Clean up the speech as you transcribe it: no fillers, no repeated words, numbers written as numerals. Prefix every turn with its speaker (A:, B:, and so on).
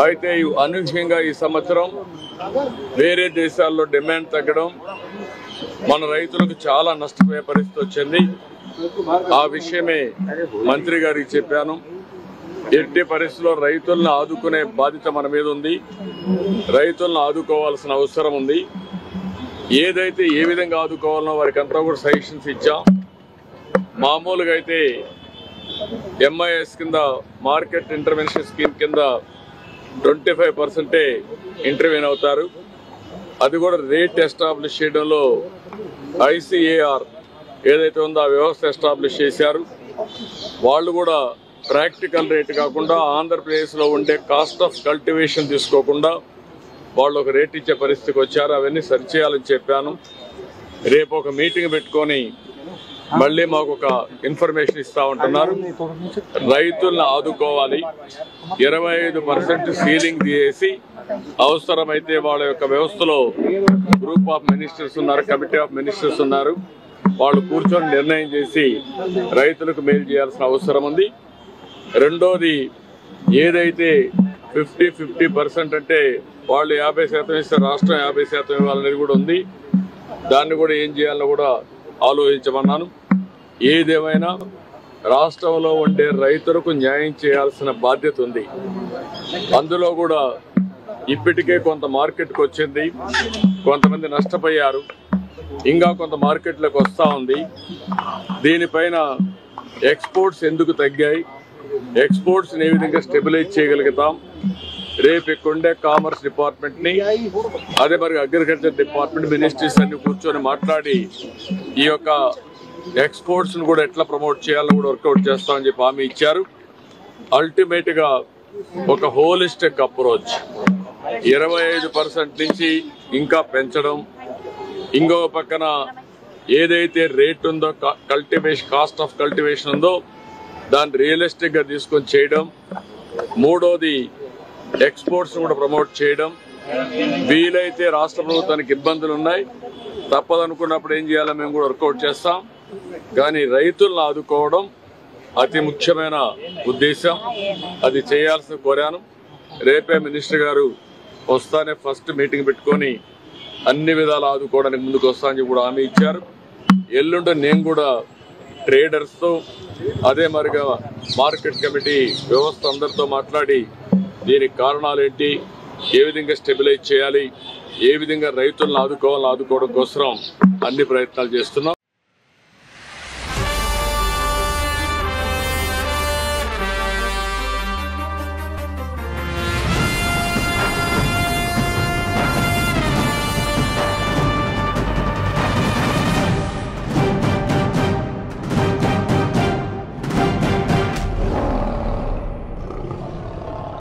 A: అయితే అనూహ్యంగా ఈ సంవత్సరం వేరే దేశాల్లో డిమాండ్ తగ్గడం మన రైతులకు చాలా నష్టపోయే పరిస్థితి వచ్చింది. ఆ విషయమే మంత్రి గారికి చెప్పాను. ఎట్టి పరిస్థితుల్లో రైతులను ఆదుకునే బాధ్యత మన మీద ఉంది. రైతులను ఆదుకోవాల్సిన అవసరం ఉంది. ఏదైతే ఏ విధంగా ఆదుకోవాలనో వారికి అంతా కూడా సజెషన్స్ ఇచ్చాం. మామూలుగా అయితే ఎంఐఎస్ కింద మార్కెట్ ఇంటర్వెన్షన్ స్కీమ్ కింద 25% ఇంటర్వ్యూన్ అవుతారు. అది కూడా రేట్ ఎస్టాబ్లిష్ చేయడంలో ఐసిఏఆర్ ఏదైతే ఉందో ఆ వ్యవస్థ ఎస్టాబ్లిష్ చేశారు. వాళ్ళు కూడా ప్రాక్టికల్ రేట్ కాకుండా ఆంధ్రప్రదేశ్లో ఉండే కాస్ట్ ఆఫ్ కల్టివేషన్ తీసుకోకుండా వాళ్ళు ఒక రేట్ ఇచ్చే పరిస్థితికి వచ్చారు. అవన్నీ సరిచేయాలని చెప్పాను. రేపు ఒక మీటింగ్ పెట్టుకొని మళ్ళీ మాకు ఒక ఇన్ఫర్మేషన్ ఇస్తా ఉంటున్నారు. రైతులను ఆదుకోవాలి. 25% సీలింగ్ చేసి అవసరమైతే వాళ్ళ యొక్క వ్యవస్థలో గ్రూప్ ఆఫ్ మినిస్టర్స్ ఉన్నారు, కమిటీ ఆఫ్ మినిస్టర్స్ ఉన్నారు. వాళ్ళు కూర్చొని నిర్ణయం చేసి రైతులకు మేలు చేయాల్సిన అవసరం ఉంది. రెండోది ఏదైతే 50% అంటే వాళ్ళు 50% ఇస్తే రాష్ట్రం 50% ఇవ్వాలనేది కూడా ఉంది. దాన్ని కూడా ఏం చేయాలో కూడా ఆలోచించమన్నాను. ఏదేమైనా రాష్ట్రంలో ఉండే రైతులకు న్యాయం చేయాల్సిన బాధ్యత ఉంది. అందులో కూడా ఇప్పటికే కొంత మార్కెట్కి వచ్చింది, కొంతమంది నష్టపోయారు, ఇంకా కొంత మార్కెట్లోకి వస్తూ ఉంది. దీనిపైన ఎక్స్పోర్ట్స్ ఎందుకు తగ్గాయి, ఎక్స్పోర్ట్స్ని ఏ విధంగా స్టెబిలైజ్ చేయగలుగుతాం. రేపు ఇక్కడుండే కామర్స్ డిపార్ట్మెంట్ని అదే మరి అగ్రికల్చర్ డిపార్ట్మెంట్ మినిస్ట్రీస్ అన్ని కూర్చొని మాట్లాడి ఈ యొక్క ఎక్స్పోర్ట్స్ని కూడా ఎట్లా ప్రమోట్ చేయాలో కూడా వర్కౌట్ చేస్తామని చెప్పి హామీ ఇచ్చారు. అల్టిమేట్గా ఒక హోలిస్టిక్ అప్రోచ్ 25% నుంచి ఇంకా పెంచడం, ఇంకో పక్కన ఏదైతే రేట్ ఉందో కల్టివేషన్ కాస్ట్ ఆఫ్ కల్టివేషన్ ఉందో దాన్ని రియలిస్టిక్గా తీసుకొని చేయడం. మూడోది ఎక్స్పోర్ట్స్ కూడా ప్రమోట్ చేయడం. వీలైతే రాష్ట్ర ప్రభుత్వానికి ఇబ్బందులు ఉన్నాయి, తప్పదనుకున్నప్పుడు ఏం చేయాలో మేము కూడా వర్కౌట్ చేస్తాం. కానీ రైతులను ఆదుకోవడం అతి ముఖ్యమైన ఉద్దేశం. అది చేయాల్సిన కోరాను. రేపే మినిస్టర్ గారు వస్తానే ఫస్ట్ మీటింగ్ పెట్టుకొని అన్ని విధాలు ఆదుకోవడానికి ముందుకు వస్తానని కూడా హామీ ఇచ్చారు. ఎల్లుండి నేను కూడా ట్రేడర్స్తో అదే మరిగా మార్కెట్ కమిటీ వ్యవస్థ అందరితో మాట్లాడి దీనికి కారణాలు ఏంటి, ఏ విధంగా స్టెబిలైజ్ చేయాలి, ఏ విధంగా రైతులను ఆదుకోవాలని ఆదుకోవడం కోసం అన్ని ప్రయత్నాలు చేస్తున్నాం.